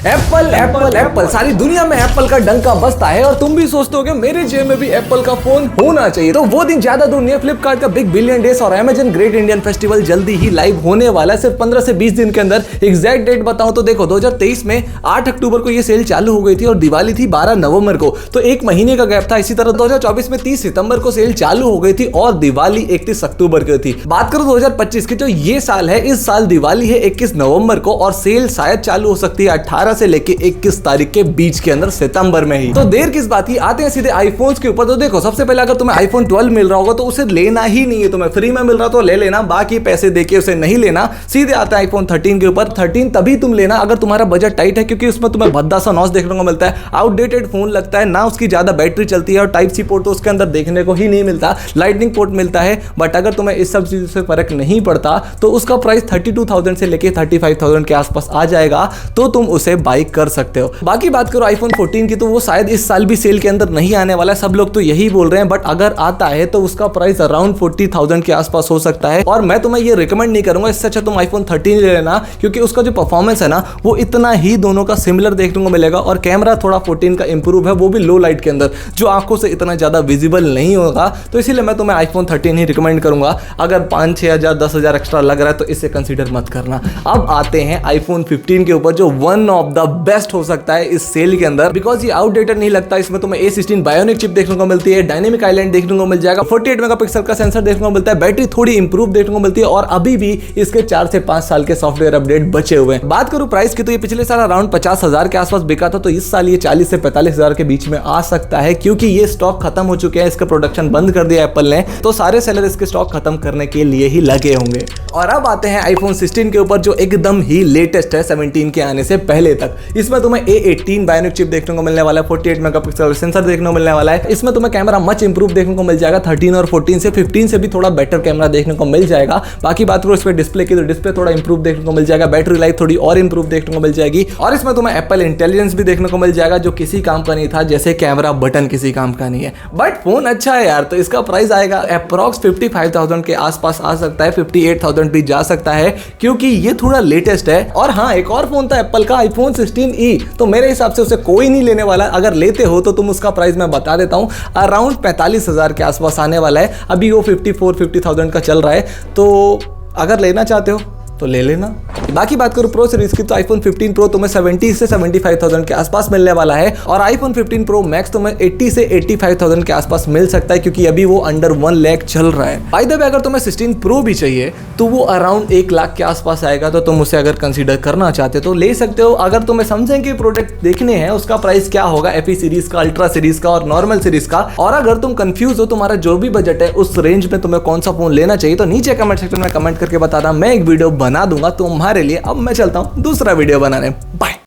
Apple Apple Apple, सारी दुनिया में एप्पल का डंका बजता है और तुम भी सोचते हो कि मेरे जेब में भी एप्पल का फोन होना चाहिए। तो वो दिन ज्यादा दूर नहीं है, फ्लिपकार्ट का बिग बिलियन डेज और अमेज़न ग्रेट इंडियन फेस्टिवल जल्दी ही लाइव होने वाला है, सिर्फ 15 से 20 दिन के अंदर। एग्जैक्ट डेट बताऊं तो देखो 2023 में 8 अक्टूबर को ये सेल चालू हो गई थी और दिवाली थी 12 नवंबर को, तो एक महीने का गैप था। इसी तरह 2024 में 30 सितंबर को सेल चालू हो गई थी और दिवाली 31 अक्टूबर को थी। बात करो 2025 की, तो ये साल है, इस साल दिवाली है 21 नवंबर को और सेल शायद चालू हो सकती है 18 से लेके 21 तारीख के बीच के अंदर, सितंबर में ही। तो देर किस बात की, आते हैं सीधे आईफोन्स के ऊपर। तो देखो सबसे पहले अगर तुम्हें आईफोन 12 मिल रहा होगा तो उसे लेना ही नहीं है, तुम्हें फ्री में मिल रहा तो ले लेना, बाकी पैसे देके उसे नहीं लेना। सीधे आता है आईफोन 13 के ऊपर। 13 तभी तुम लेना अगर तुम्हारा बजट टाइट है, क्योंकि उसमें तुम्हें भद्दा सा नॉच देखने को मिलता है, आउटडेटेड फोन लगता है ना, उसकी ज्यादा बैटरी चलती है और टाइप सी पोर्ट तो उसके अंदर देखने को ही नहीं मिलता, लाइटनिंग पोर्ट मिलता है। बट अगर तुम्हें इस सब चीजों से फर्क नहीं पड़ता तो उसका प्राइस 32,000 से लेके 35,000 के आसपास आ जाएगा, तो तुम उसे बाई कर सकते हो। बाकी बात करो आईफोन 14 की, तो वो शायद इस साल भी सेल के अंदर नहीं आने वाला है, सब लोग तो यही बोल रहे हैं। बट अगर आता है तो उसका प्राइस अराउंड 40,000 के आसपास हो सकता है और मैं तुम्हें ये रिकमेंड नहीं करूंगा। इससे अच्छा तुम आईफोन 13 ले लेना, क्योंकि उसका जो परफॉर्मेंस है ना वो इतना ही दोनों का सिमिलर देखने को मिलेगा और कैमरा थोड़ा 14 का इंप्रूव है, वो भी लो लाइट के अंदर, जो आंखों से इतना ज्यादा विजिबल नहीं होगा। तो इसीलिए मैं तुम्हें आईफोन 13 ही रिकमेंड करूंगा। अगर 5-6 हज़ार 10 हज़ार एक्स्ट्रा लग रहा है तो इसे कंसीडर मत करना। अब आते हैं आईफोन 15 के ऊपर, जो वन ऑफ द बेस्ट हो सकता है इस सेल के अंदर, बिकॉज ये आउटडेटेड नहीं लगता। इसमें तुम्हें A16 बायोनिक चिप देखने को मिलती है, डायनेमिक आइलैंड देखने को मिल जाएगा, 48 मेगापिक्सल का सेंसर देखने को मिलता है, बैटरी थोड़ी इंप्रूव देखने को मिलती है और अभी भी इसके 4 से 5 साल के सॉफ्टवेयर अपडेट बचे हुए हैं। बात करूं प्राइस की, तो ये पिछले साल अराउंड 50,000 के आसपास बिका था, तो इस साल ये 40 से 45,000 के बीच में आ सकता है, क्योंकि ये स्टॉक खत्म हो चुके हैं, इसका प्रोडक्शन बंद कर दिया एप्पल ने, तो सारे सेलर इसके स्टॉक खत्म करने के लिए ही लगे होंगे। और अब आते हैं आईफोन 16 के ऊपर, जो एकदम ही लेटेस्ट है 17 के आने से पहले तक। इसमें तुम्हें A18 बायोनिक चिप देखने को मिलने वाला है, 48 मेगापिक्सल सेंसर देखने को मिलने वाला है। इसमें तुम्हें कैमरा मच इंप्रूव देखने को मिल जाएगा 13 और 14 से, 15 से भी थोड़ा बेटर कैमरा देखने को मिल जाएगा। बाकी बात करो इस पे डिस्प्ले की, तो डिस्प्ले थोड़ा इंप्रूव देखने को मिल जाएगा, बैटरी लाइफ थोड़ी और इंप्रूव देखने को मिल जाएगी और इसमें तुम्हें एप्पल इंटेलिजेंस भी देखने को मिल जाएगा, जो किसी काम का नहीं था, जैसे कैमरा बटन किसी काम का नहीं है। बट फोन अच्छा है यार, तो इसका प्राइस आएगा अप्रॉक्स 55,000 के आसपास आ सकता है, 58,000 भी जा सकता है, क्योंकि ये थोड़ा लेटेस्ट है। और हाँ, एक और फोन था एप्पल का, आईफोन 16e, तो मेरे हिसाब से उसे कोई नहीं लेने वाला। अगर लेते हो तो तुम उसका प्राइस मैं बता देता हूं, अराउंड 45,000 के आसपास आने वाला है। अभी वो 54-50,000 का चल रहा है, तो अगर लेना चाहते हो तो ले लेना। बाकी बात करूं प्रो सीरीज की, तो आईफोन 15 प्रो तुम्हें 70 से 75,000 के आसपास मिलने वाला है और आईफोन 15 प्रो मैक्स तुम्हें 80 से 85,000 के आसपास मिल सकता है, क्योंकि अभी वो अंडर 1 लाख चल रहा है। बाय द वे, अगर तुम्हें 16 प्रो भी चाहिए तो वो अराउंड 1 लाख के आसपास आएगा, तो तुम उसे अगर कंसीडर करना चाहते हो तो ले सकते हो। अगर तुम्हें समझें कि प्रोडक्ट देखने हैं उसका प्राइस क्या होगा, FE सीरीज का, अल्ट्रा सीरीज का और नॉर्मल सीरीज का, और अगर तुम कंफ्यूज हो तुम्हारा जो भी बजट है उस रेंज में तुम्हें कौन सा फोन लेना चाहिए, तो नीचे कमेंट सेक्शन में कमेंट करके बताना, मैं एक वीडियो बना दूंगा तुम्हारे लिए। अब मैं चलता हूं दूसरा वीडियो बनाने। बाय।